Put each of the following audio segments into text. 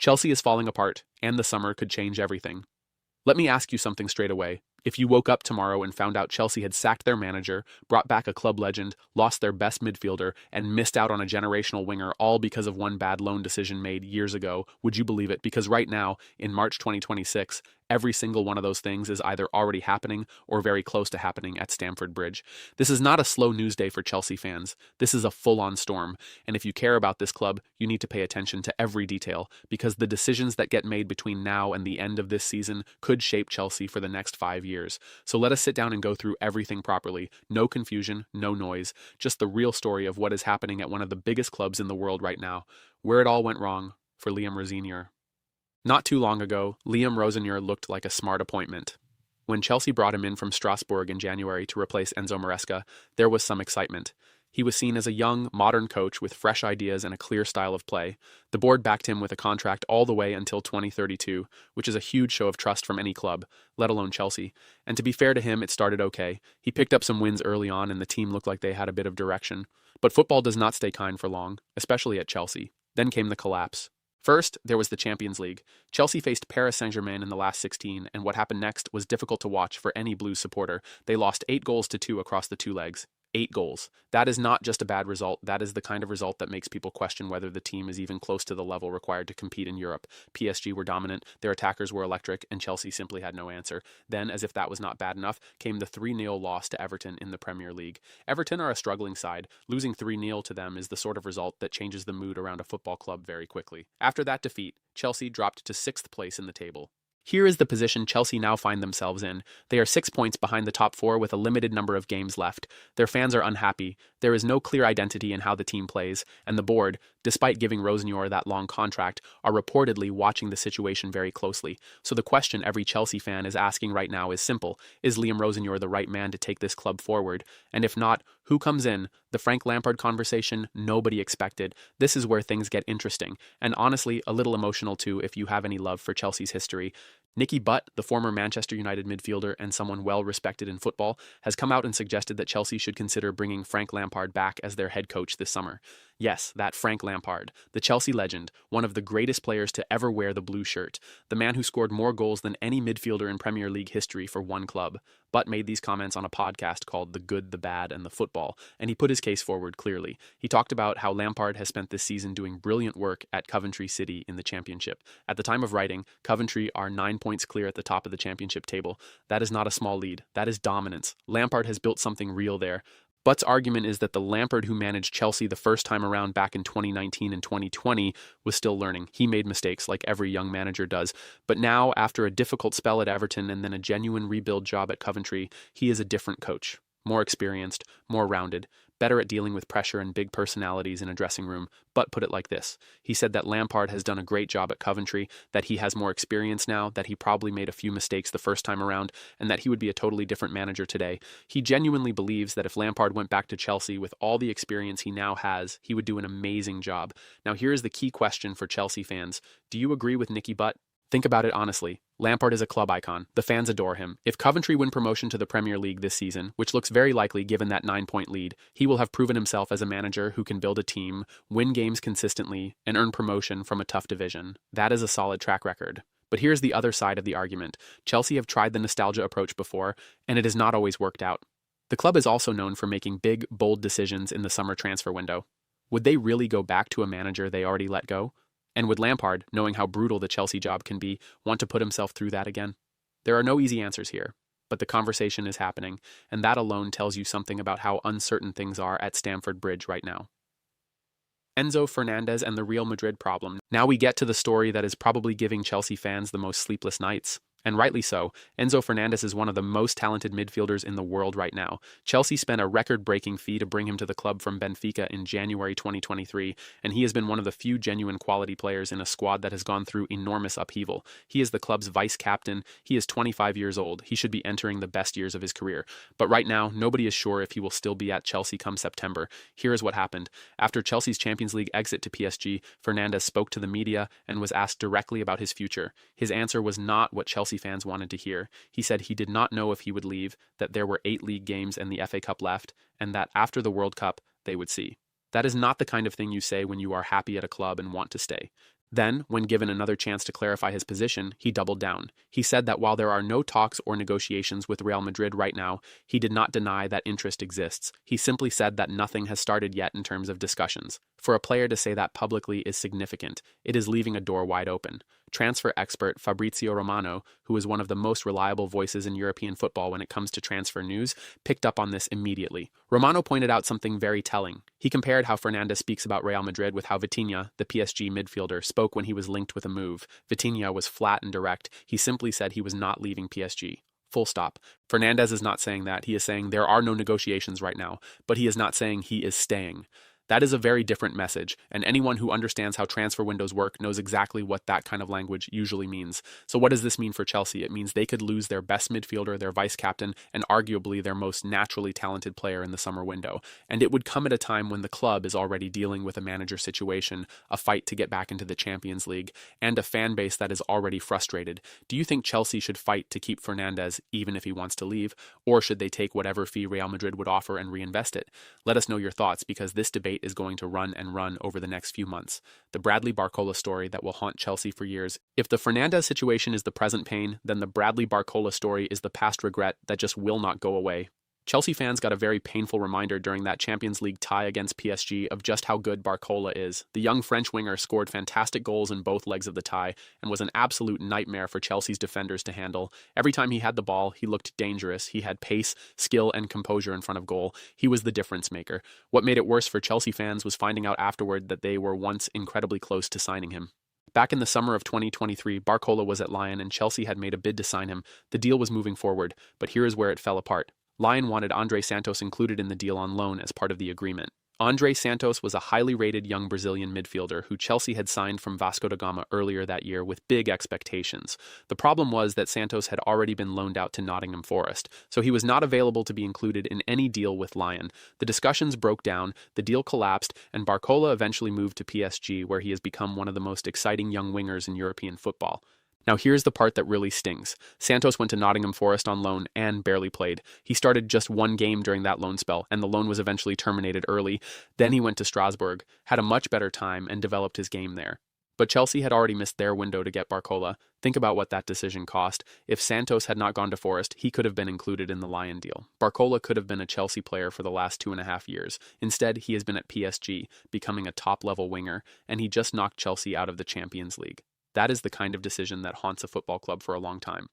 Chelsea is falling apart, and the summer could change everything. Let me ask you something straight away. If you woke up tomorrow and found out Chelsea had sacked their manager, brought back a club legend, lost their best midfielder, and missed out on a generational winger all because of one bad loan decision made years ago, would you believe it? Because right now, in March 2026, every single one of those things is either already happening or very close to happening at Stamford Bridge. This is not a slow news day for Chelsea fans. This is a full-on storm. And if you care about this club, you need to pay attention to every detail, because the decisions that get made between now and the end of this season could shape Chelsea for the next 5 years. So let us sit down and go through everything properly. No confusion, no noise, just the real story of what is happening at one of the biggest clubs in the world right now, where it all went wrong for Liam Rosenior. Not too long ago, Liam Rosenior looked like a smart appointment. When Chelsea brought him in from Strasbourg in January to replace Enzo Maresca, there was some excitement. He was seen as a young, modern coach with fresh ideas and a clear style of play. The board backed him with a contract all the way until 2032, which is a huge show of trust from any club, let alone Chelsea. And to be fair to him, it started okay. He picked up some wins early on and the team looked like they had a bit of direction. But football does not stay kind for long, especially at Chelsea. Then came the collapse. First, there was the Champions League. Chelsea faced Paris Saint-Germain in the last 16, and what happened next was difficult to watch for any Blues supporter. They lost 8-2 across the two legs. 8 goals. That is not just a bad result. That is the kind of result that makes people question whether the team is even close to the level required to compete in Europe. PSG were dominant, their attackers were electric, and Chelsea simply had no answer. Then, as if that was not bad enough, came the 3-0 loss to Everton in the Premier League. Everton are a struggling side. Losing 3-0 to them is the sort of result that changes the mood around a football club very quickly. After that defeat, Chelsea dropped to 6th place in the table. Here is the position Chelsea now find themselves in. They are 6 points behind the top 4 with a limited number of games left. Their fans are unhappy. There is no clear identity in how the team plays, and the board, despite giving Rosenior that long contract, are reportedly watching the situation very closely. So the question every Chelsea fan is asking right now is simple. Is Liam Rosenior the right man to take this club forward? And if not, who comes in? The Frank Lampard conversation nobody expected. This is where things get interesting, and honestly, a little emotional too if you have any love for Chelsea's history. Nicky Butt, the former Manchester United midfielder and someone well respected in football, has come out and suggested that Chelsea should consider bringing Frank Lampard back as their head coach this summer. Yes, that Frank Lampard, the Chelsea legend, one of the greatest players to ever wear the blue shirt, the man who scored more goals than any midfielder in Premier League history for one club. Butt made these comments on a podcast called The Good, the Bad, and the Football, and he put his case forward clearly. He talked about how Lampard has spent this season doing brilliant work at Coventry City in the Championship. At the time of writing, Coventry are 9 points clear at the top of the Championship table. That is not a small lead. That is dominance. Lampard has built something real there. Butt's argument is that the Lampard who managed Chelsea the first time around back in 2019 and 2020 was still learning. He made mistakes like every young manager does. But now, after a difficult spell at Everton and then a genuine rebuild job at Coventry, he is a different coach. More experienced, more rounded, better at dealing with pressure and big personalities in a dressing room. Butt put it like this. He said that Lampard has done a great job at Coventry, that he has more experience now, that he probably made a few mistakes the first time around, and that he would be a totally different manager today. He genuinely believes that if Lampard went back to Chelsea with all the experience he now has, he would do an amazing job. Now here is the key question for Chelsea fans. Do you agree with Nicky Butt? Think about it honestly. Lampard is a club icon. The fans adore him. If Coventry win promotion to the Premier League this season, which looks very likely given that 9-point lead, he will have proven himself as a manager who can build a team, win games consistently, and earn promotion from a tough division. That is a solid track record. But here's the other side of the argument. Chelsea have tried the nostalgia approach before, and it has not always worked out. The club is also known for making big, bold decisions in the summer transfer window. Would they really go back to a manager they already let go? And would Lampard, knowing how brutal the Chelsea job can be, want to put himself through that again? There are no easy answers here, but the conversation is happening, and that alone tells you something about how uncertain things are at Stamford Bridge right now. Enzo Fernandez and the Real Madrid problem. Now we get to the story that is probably giving Chelsea fans the most sleepless nights. And rightly so. Enzo Fernandez is one of the most talented midfielders in the world right now. Chelsea spent a record-breaking fee to bring him to the club from Benfica in January 2023, and he has been one of the few genuine quality players in a squad that has gone through enormous upheaval. He is the club's vice-captain. He is 25 years old. He should be entering the best years of his career. But right now, nobody is sure if he will still be at Chelsea come September. Here is what happened. After Chelsea's Champions League exit to PSG, Fernandez spoke to the media and was asked directly about his future. His answer was not what Chelsea fans wanted to hear. He said he did not know if he would leave, that there were 8 league games and the FA Cup left, and that after the World Cup, they would see. That is not the kind of thing you say when you are happy at a club and want to stay. Then, when given another chance to clarify his position, he doubled down. He said that while there are no talks or negotiations with Real Madrid right now, he did not deny that interest exists. He simply said that nothing has started yet in terms of discussions. For a player to say that publicly is significant. It is leaving a door wide open. Transfer expert Fabrizio Romano, who is one of the most reliable voices in European football when it comes to transfer news, picked up on this immediately. Romano pointed out something very telling. He compared how Fernandez speaks about Real Madrid with how Vitinha, the PSG midfielder, spoke when he was linked with a move. Vitinha was flat and direct. He simply said he was not leaving PSG. Full stop. Fernandez is not saying that. He is saying there are no negotiations right now, but he is not saying he is staying. That is a very different message, and anyone who understands how transfer windows work knows exactly what that kind of language usually means. So what does this mean for Chelsea? It means they could lose their best midfielder, their vice-captain, and arguably their most naturally talented player in the summer window. And it would come at a time when the club is already dealing with a manager situation, a fight to get back into the Champions League, and a fan base that is already frustrated. Do you think Chelsea should fight to keep Fernandez even if he wants to leave, or should they take whatever fee Real Madrid would offer and reinvest it? Let us know your thoughts, because this debate is going to run and run over the next few months. The Bradley Barcola story that will haunt Chelsea for years. If the Fernandez situation is the present pain, then the Bradley Barcola story is the past regret that just will not go away. Chelsea fans got a very painful reminder during that Champions League tie against PSG of just how good Barcola is. The young French winger scored fantastic goals in both legs of the tie and was an absolute nightmare for Chelsea's defenders to handle. Every time he had the ball, he looked dangerous. He had pace, skill, and composure in front of goal. He was the difference maker. What made it worse for Chelsea fans was finding out afterward that they were once incredibly close to signing him. Back in the summer of 2023, Barcola was at Lyon and Chelsea had made a bid to sign him. The deal was moving forward, but here is where it fell apart. Lyon wanted Andre Santos included in the deal on loan as part of the agreement. Andre Santos was a highly rated young Brazilian midfielder who Chelsea had signed from Vasco da Gama earlier that year with big expectations. The problem was that Santos had already been loaned out to Nottingham Forest, so he was not available to be included in any deal with Lyon. The discussions broke down, the deal collapsed, and Barcola eventually moved to PSG, where he has become one of the most exciting young wingers in European football. Now here's the part that really stings. Santos went to Nottingham Forest on loan and barely played. He started just one game during that loan spell, and the loan was eventually terminated early. Then he went to Strasbourg, had a much better time, and developed his game there. But Chelsea had already missed their window to get Barcola. Think about what that decision cost. If Santos had not gone to Forest, he could have been included in the Lyon deal. Barcola could have been a Chelsea player for the last 2.5 years. Instead, he has been at PSG, becoming a top-level winger, and he just knocked Chelsea out of the Champions League. That is the kind of decision that haunts a football club for a long time.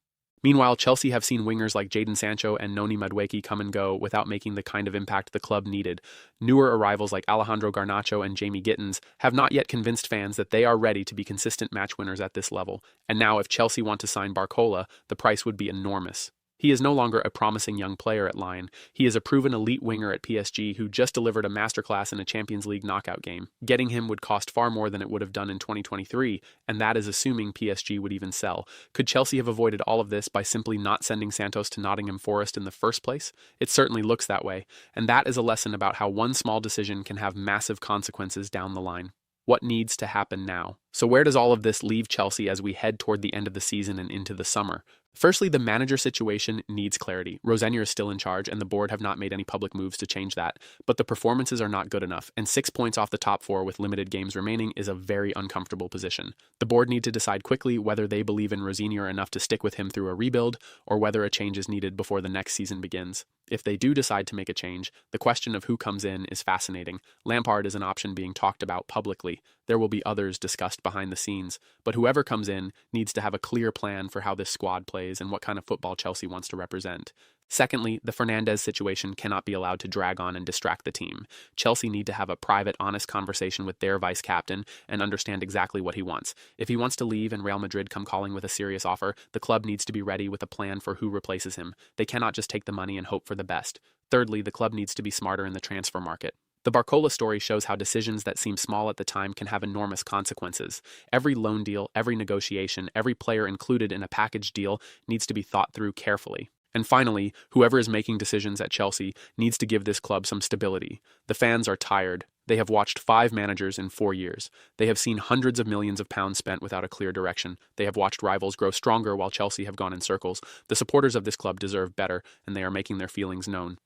Meanwhile, Chelsea have seen wingers like Jadon Sancho and Noni Madueke come and go without making the kind of impact the club needed. Newer arrivals like Alejandro Garnacho and Jamie Gittins have not yet convinced fans that they are ready to be consistent match winners at this level. And now if Chelsea want to sign Barcola, the price would be enormous. He is no longer a promising young player at Lyon. He is a proven elite winger at PSG who just delivered a masterclass in a Champions League knockout game. Getting him would cost far more than it would have done in 2023, and that is assuming PSG would even sell. Could Chelsea have avoided all of this by simply not sending Santos to Nottingham Forest in the first place? It certainly looks that way, and that is a lesson about how one small decision can have massive consequences down the line. What needs to happen now? So where does all of this leave Chelsea as we head toward the end of the season and into the summer? Firstly, the manager situation needs clarity. Rosenior is still in charge, and the board have not made any public moves to change that. But the performances are not good enough, and 6 points off the top 4 with limited games remaining is a very uncomfortable position. The board need to decide quickly whether they believe in Rosenior enough to stick with him through a rebuild, or whether a change is needed before the next season begins. If they do decide to make a change, the question of who comes in is fascinating. Lampard is an option being talked about publicly. There will be others discussed behind the scenes, but whoever comes in needs to have a clear plan for how this squad plays and what kind of football Chelsea wants to represent. Secondly, the Fernandez situation cannot be allowed to drag on and distract the team. Chelsea need to have a private, honest conversation with their vice-captain and understand exactly what he wants. If he wants to leave and Real Madrid come calling with a serious offer, the club needs to be ready with a plan for who replaces him. They cannot just take the money and hope for the best. Thirdly, the club needs to be smarter in the transfer market. The Barcola story shows how decisions that seem small at the time can have enormous consequences. Every loan deal, every negotiation, every player included in a package deal needs to be thought through carefully. And finally, whoever is making decisions at Chelsea needs to give this club some stability. The fans are tired. They have watched 5 managers in 4 years. They have seen hundreds of millions of pounds spent without a clear direction. They have watched rivals grow stronger while Chelsea have gone in circles. The supporters of this club deserve better, and they are making their feelings known.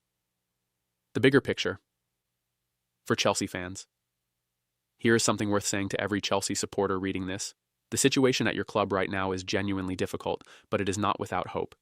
The bigger picture for Chelsea fans. Here is something worth saying to every Chelsea supporter reading this. The situation at your club right now is genuinely difficult, but it is not without hope.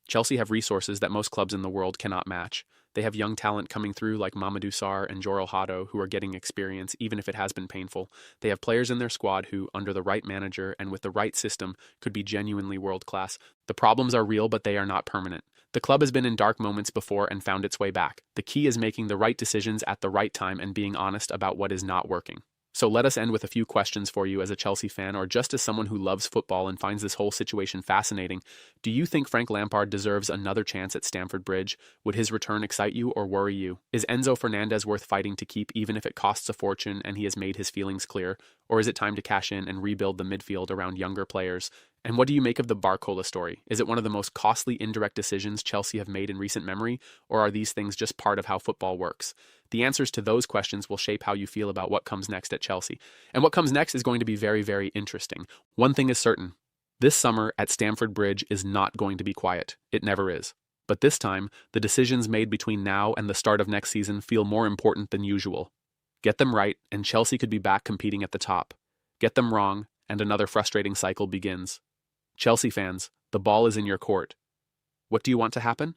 Chelsea have resources that most clubs in the world cannot match. They have young talent coming through like Mamadou Sarr and Jorel Hato who are getting experience even if it has been painful. They have players in their squad who, under the right manager and with the right system, could be genuinely world-class. The problems are real, but they are not permanent. The club has been in dark moments before and found its way back. The key is making the right decisions at the right time and being honest about what is not working. So let us end with a few questions for you as a Chelsea fan or just as someone who loves football and finds this whole situation fascinating. Do you think Frank Lampard deserves another chance at Stamford Bridge? Would his return excite you or worry you? Is Enzo Fernandez worth fighting to keep even if it costs a fortune and he has made his feelings clear? Or is it time to cash in and rebuild the midfield around younger players? And what do you make of the Barcola story? Is it one of the most costly indirect decisions Chelsea have made in recent memory, or are these things just part of how football works? The answers to those questions will shape how you feel about what comes next at Chelsea. And what comes next is going to be very, very interesting. One thing is certain. This summer at Stamford Bridge is not going to be quiet. It never is. But this time, the decisions made between now and the start of next season feel more important than usual. Get them right, and Chelsea could be back competing at the top. Get them wrong, and another frustrating cycle begins. Chelsea fans, the ball is in your court. What do you want to happen?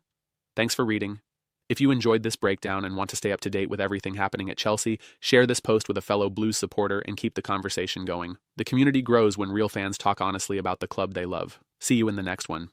Thanks for reading. If you enjoyed this breakdown and want to stay up to date with everything happening at Chelsea, share this post with a fellow Blues supporter and keep the conversation going. The community grows when real fans talk honestly about the club they love. See you in the next one.